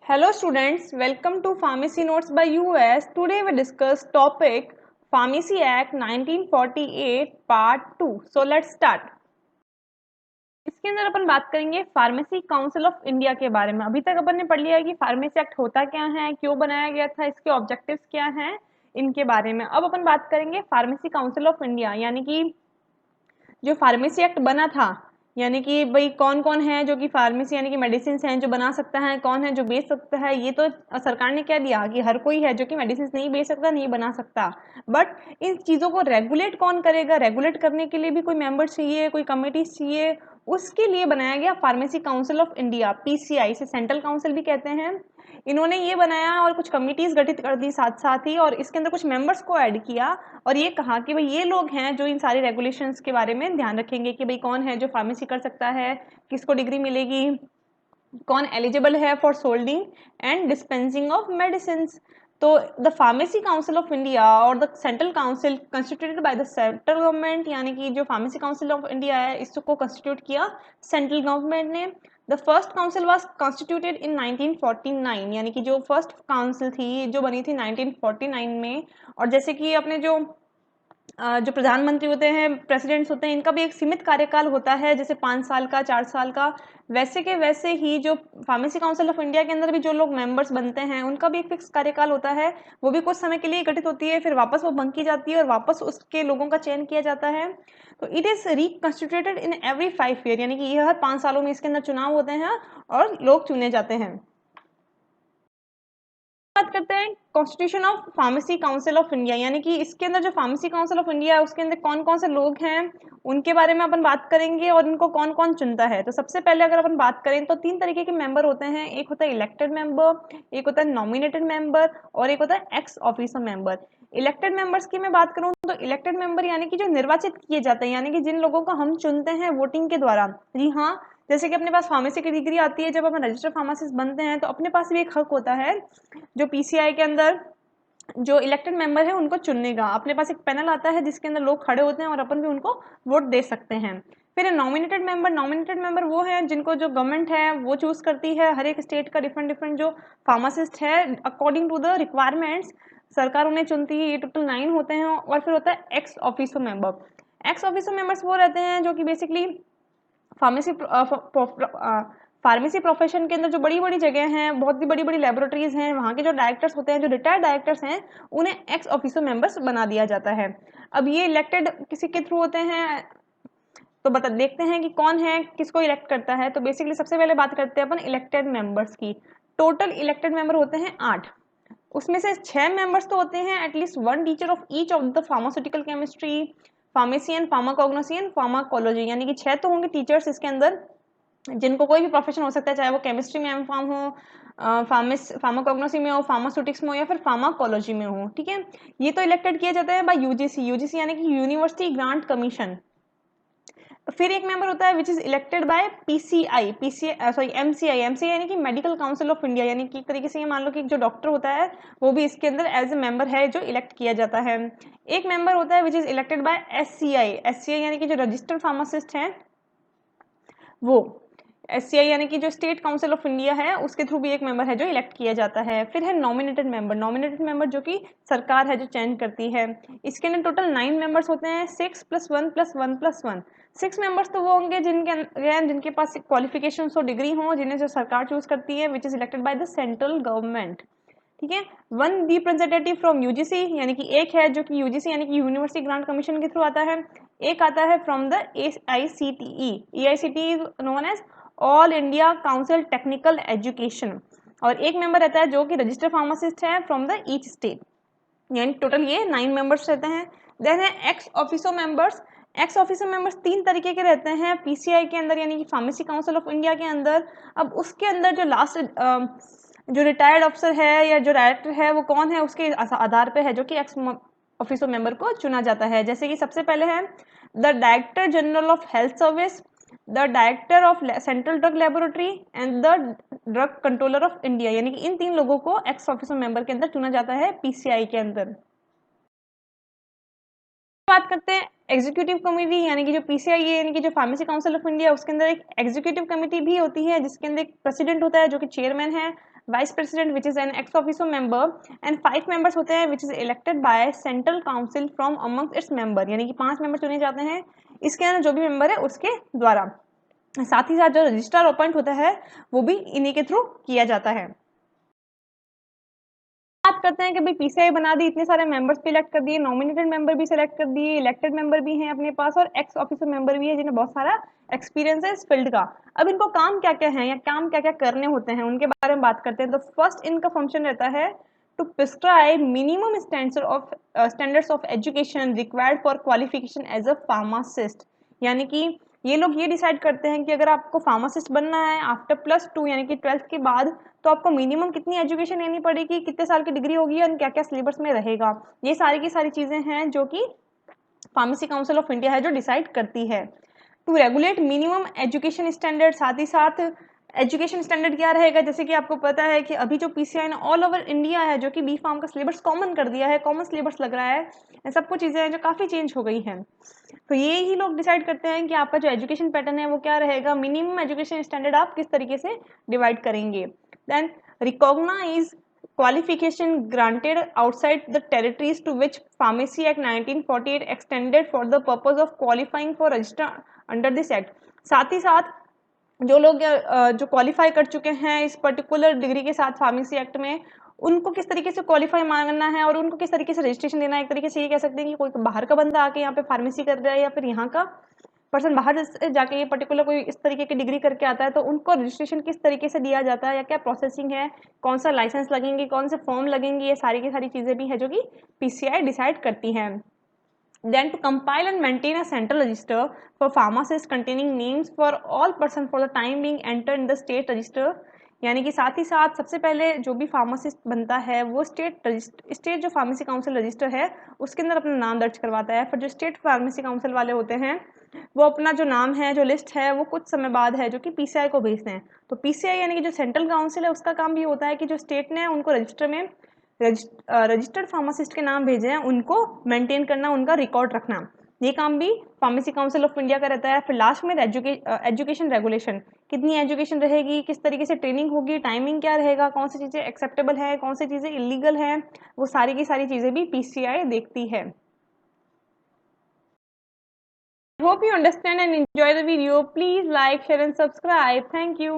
Hello students, welcome to Pharmacy Notes by US. Today we discuss topic Pharmacy Act 1948 Part 2. So let's start. इसके अंदर अपन बात करेंगे pharmacy council of India के बारे में। अभी तक अपन ने पढ़ लिया है कि फार्मेसी एक्ट होता क्या है, क्यों बनाया गया था, इसके ऑब्जेक्टिव्स क्या हैं, इनके बारे में। अब अपन बात करेंगे फार्मेसी काउंसिल ऑफ इंडिया, यानी कि जो फार्मेसी एक्ट बना था, यानी कि भाई कौन कौन है जो कि फार्मेसी यानी कि मेडिसिन हैं जो बना सकता है, कौन है जो बेच सकता है। ये तो सरकार ने क्या दिया कि हर कोई है जो कि मेडिसिन नहीं बेच सकता, नहीं बना सकता। बट इन चीज़ों को रेगुलेट कौन करेगा, रेगुलेट करने के लिए भी कोई मेंबर चाहिए, कोई कमेटी चाहिए। उसके लिए बनाया गया pharmacy council of India, PCI, इसे सेंट्रल काउंसिल भी कहते हैं। इन्होंने ये बनाया और कुछ कमिटीज गठित कर दी साथ साथ ही, और इसके अंदर कुछ मेंबर्स को ऐड किया और ये कहा कि भाई ये लोग हैं जो इन सारी रेगुलेशंस के बारे में ध्यान रखेंगे कि भाई कौन है जो फार्मेसी कर सकता है, किसको डिग्री मिलेगी, कौन एलिजिबल है for selling and dispensing of medicine. तो the pharmacy council of India और the central council constituted by the central government, यानी कि जो फार्मेसी काउंसिल ऑफ इंडिया है इसको कंस्टिट्यूट किया सेंट्रल गवर्नमेंट ने। The first council was constituted इन 1949, यानी कि जो फर्स्ट काउंसिल थी जो बनी थी 1949 में। और जैसे कि अपने जो प्रधानमंत्री होते हैं, प्रेसिडेंट्स होते हैं, इनका भी एक सीमित कार्यकाल होता है, जैसे 5 साल का, 4 साल का। वैसे के वैसे ही जो फार्मेसी काउंसिल ऑफ इंडिया के अंदर भी जो लोग मेंबर्स बनते हैं उनका भी एक फिक्स कार्यकाल होता है। वो भी कुछ समय के लिए गठित होती है, फिर वापस वो भंग की जाती है और वापस उसके लोगों का चयन किया जाता है। तो it is reconstituted in every 5 year, यानी कि यह हर 5 सालों में इसके अंदर चुनाव होते हैं और लोग चुने जाते हैं। बात करते हैं constitution of pharmacy council of India, यानी कि इसके अंदर जो फार्मेसी काउंसिल ऑफ इंडिया है उसके अंदर कौन कौन से लोग हैं उनके बारे में अपन बात करेंगे और इनको कौन कौन चुनता है। तो सबसे पहले अगर अपन बात करें तो 3 तरीके के मेंबर होते हैं, एक होता है इलेक्टेड मेंबर, एक होता है नॉमिनेटेड मेंबर और एक होता है x officer member. Elected members की मैं बात करूं तो इलेक्टेड मेंबर यानी कि जो निर्वाचित किए जाते हैं, यानी कि जिन लोगों को हम चुनते हैं वोटिंग के द्वारा। जी हाँ, जैसे कि अपने पास फार्मेसी की डिग्री आती है, जब अपन रजिस्टर्ड फार्मासिस्ट बनते हैं तो अपने पास भी एक हक होता है जो पीसीआई के अंदर जो इलेक्टेड मेंबर है उनको चुनने का। अपने पास एक पैनल आता है जिसके अंदर लोग खड़े होते हैं और अपन भी उनको वोट दे सकते हैं। फिर नॉमिनेटेड मेंबर, नॉमिनेटेड मेंबर वो है जिनको जो गवर्नमेंट है वो चूज करती है, हर एक स्टेट का डिफरेंट डिफरेंट जो फार्मासिस्ट है अकॉर्डिंग टू द रिक्वायरमेंट्स सरकार उन्हें चुनती है। ये टोटल 9 होते हैं। और फिर होता है ex officio member. X officio members वो रहते हैं जो कि बेसिकली फार्मेसी फार्मेसी प्रोफेशन के अंदर जो बड़ी बड़ी जगह हैं, बहुत ही बड़ी बड़ी लेबोरेटरीज हैं, वहाँ के जो डायरेक्टर्स होते हैं, जो रिटायर्ड डायरेक्टर्स हैं, उन्हें एक्स ऑफिसो मेंबर्स बना दिया जाता है। अब ये इलेक्टेड किसी के थ्रू होते हैं, तो बता देखते हैं कि कौन है, किसको इलेक्ट करता है। तो बेसिकली सबसे पहले बात करते हैं अपन इलेक्टेड मेंबर्स की। टोटल इलेक्टेड मेंबर होते हैं 8। उसमें से 6 मेंबर्स तो होते हैं at least one teacher of each of the pharmaceutical chemistry, pharmacy and pharmacognosy and pharmacology, यानी कि 6 तो होंगे टीचर्स इसके अंदर जिनको कोई भी प्रोफेशन हो सकता है, चाहे वो केमिस्ट्री में एम फार्म हो, फार्माकोग्नोसी में हो, फार्मास्यूटिक्स में हो या फिर फार्माकोलॉजी में हो। ठीक है, ये तो इलेक्टेड किए जाते हैं बाय यूजीसी, यूजीसी यानी कि यूनिवर्सिटी ग्रांट कमीशन। फिर एक मेंबर होता है which is elected by PCI, PCI sorry MCI, MCI यानी कि मेडिकल काउंसिल ऑफ इंडिया, यानी कि एक तरीके से ये मान लो कि जो डॉक्टर होता है वो भी इसके अंदर एज ए मेंबर है जो इलेक्ट किया जाता है। एक मेंबर होता है which is elected by SCI, SCI यानी कि जो रजिस्टर्ड फार्मासिस्ट हैं वो। एससीआई यानी कि जो स्टेट काउंसिल ऑफ इंडिया है उसके थ्रू भी एक मेंबर है जो इलेक्ट किया जाता है। फिर है नॉमिनेटेड मेंबर, नॉमिनेटेड मेंबर जो कि सरकार है जो चयन करती है। इसके अंदर टोटल 9 मेंबर्स होते हैं, 6 + 1 + 1 + 1। 6 मेंबर्स तो वो होंगे जिनके पास क्वालिफिकेशन हो, डिग्री हो, जिन्हें जो सरकार चूज करती है, which is elected by the central government. ठीक है, 1 रिप्रेजेंटेटिव फ्रॉम यूजीसी, यानी कि एक है जो कि यूजीसी यानी कि यूनिवर्सिटी ग्रांट कमीशन के थ्रू आता है। एक आता है from the AICTE, AICTE known as all India council technical education. और एक मेंबर रहता है जो कि रजिस्टर्ड फार्मासिस्ट है फ्रॉम द ईच स्टेट, यानी टोटल ये 9 मेंबर्स रहते हैं। देन है ex officio members. Ex officio members 3 तरीके के रहते हैं पीसीआई के अंदर, यानी कि फार्मेसी काउंसिल ऑफ इंडिया के अंदर। अब उसके अंदर जो लास्ट जो रिटायर्ड अफसर है या जो डायरेक्टर है वो कौन है उसके आधार पे है जो कि एक्स ऑफिसो मेंबर को चुना जाता है। जैसे कि सबसे पहले है the director general of health service, the director of central drug laboratory and the drug controller of India, यानी कि इन 3 लोगों को एक्स ऑफिसर मेंबर के अंदर चुना जाता है पीसीआई के अंदर। बात करते हैं एग्जीक्यूटिव कमेटी, यानी कि जो पीसीआई है, यानी कि जो फार्मेसी काउंसिल ऑफ इंडिया, उसके अंदर एक एग्जीक्यूटिव कमेटी भी होती है जिसके अंदर एक प्रेसिडेंट होता है जो कि चेयरमैन है। Vice president which is an x officio member, and 5 members होते हैं which is elected by central council from among its member, यानी कि 5 मेंबर चुने जाते हैं इसके अंदर जो भी मेंबर है उसके द्वारा। साथ ही साथ जो रजिस्ट्रार अपॉइंट होता है वो भी इन्हीं के थ्रू किया जाता है। बात करते हैं कि भाई पीसीआई बना दी, इतने सारे मेंबर्स भी इलेक्ट कर दिए, नॉमिनेटेड मेंबर भी सिलेक्ट कर दिए, इलेक्टेड मेंबर भी हैं अपने पास और एक्स ऑफिसर मेंबर भी है जिन्हें बहुत सारा एक्सपीरियंस है इस फील्ड का। अब इनको काम क्या क्या है या काम क्या क्या करने होते हैं उनके बारे में बात करते हैं। तो फर्स्ट इनका फंक्शन रहता है to prescribe minimum standards of education required for qualification as a pharmacist, यानी कि ये लोग ये डिसाइड करते हैं कि अगर आपको फार्मासिस्ट बनना है आफ्टर +2 यानी कि 12th के बाद, तो आपको मिनिमम कितनी एजुकेशन लेनी पड़ेगी, कितने साल की डिग्री होगी और क्या क्या सिलेबस में रहेगा। ये सारी की सारी चीजें हैं जो कि फार्मेसी काउंसिल ऑफ इंडिया है जो डिसाइड करती है। To regulate minimum education standard, साथ ही साथ एजुकेशन स्टैंडर्ड क्या रहेगा, जैसे कि आपको पता है कि अभी जो पीसीआई ने ऑल ओवर इंडिया है जो कि बी फार्म का सिलेबस कॉमन कर दिया है, कॉमन सिलेबस लग रहा है, सब कुछ चीजें हैं जो काफी चेंज हो गई हैं। तो ये ही लोग डिसाइड करते हैं कि आपका जो एजुकेशन पैटर्न है वो क्या रहेगा, मिनिमम एजुकेशन स्टैंडर्ड आप किस तरीके से डिवाइड करेंगे। Then recognise qualification granted outside the territories to which Pharmacy Act 1948 extended for the purpose of qualifying for register under this act। साथ ही साथ जो लोग जो क्वालिफाई कर चुके हैं इस पर्टिकुलर डिग्री के साथ फार्मेसी एक्ट में, उनको किस तरीके से क्वालिफाई मांगना है और उनको किस तरीके से रजिस्ट्रेशन देना है। एक तरीके से ये कह सकते हैं कि कोई बाहर का बंदा आके यहाँ पे फार्मेसी कर रहा है या फिर यहाँ का पर्सन बाहर से जाके ये पर्टिकुलर कोई इस तरीके की डिग्री करके आता है, तो उनको रजिस्ट्रेशन किस तरीके से दिया जाता है या क्या प्रोसेसिंग है, कौन सा लाइसेंस लगेंगे, कौन से फॉर्म लगेंगे, ये सारी की सारी चीज़ें भी है जो कि पीसीआई डिसाइड करती हैं। Then to compile and maintain a central register for pharmacists containing names for all person for the time being entered in the state register, यानी कि साथ ही साथ सबसे पहले जो भी फार्मासिस्ट बनता है वो स्टेट जो फार्मेसी काउंसिल रजिस्टर है उसके अंदर अपना नाम दर्ज करवाता है। फिर जो स्टेट फार्मेसी काउंसिल वाले होते हैं वो अपना जो नाम है जो लिस्ट है वो कुछ समय बाद है जो कि पीसीआई को भेजते हैं। तो पीसीआई यानी कि जो सेंट्रल काउंसिल है उसका काम भी होता है कि जो स्टेट ने उनको रजिस्टर में रजिस्टर्ड फार्मासिस्ट के नाम भेजे हैं उनको मेंटेन करना, उनका रिकॉर्ड रखना, ये काम भी फार्मेसी काउंसिल ऑफ इंडिया का रहता है। फिर लास्ट में एजुकेशन रेगुलेशन, कितनी एजुकेशन रहेगी, किस तरीके से ट्रेनिंग होगी, टाइमिंग क्या रहेगा, कौन सी चीज़ें एक्सेप्टेबल है, कौन सी चीज़ें इलीगल है, वो सारी की सारी चीज़ें भी पीसीआई देखती है। Hope you understand and enjoy the video. Please like, share and subscribe. Thank you.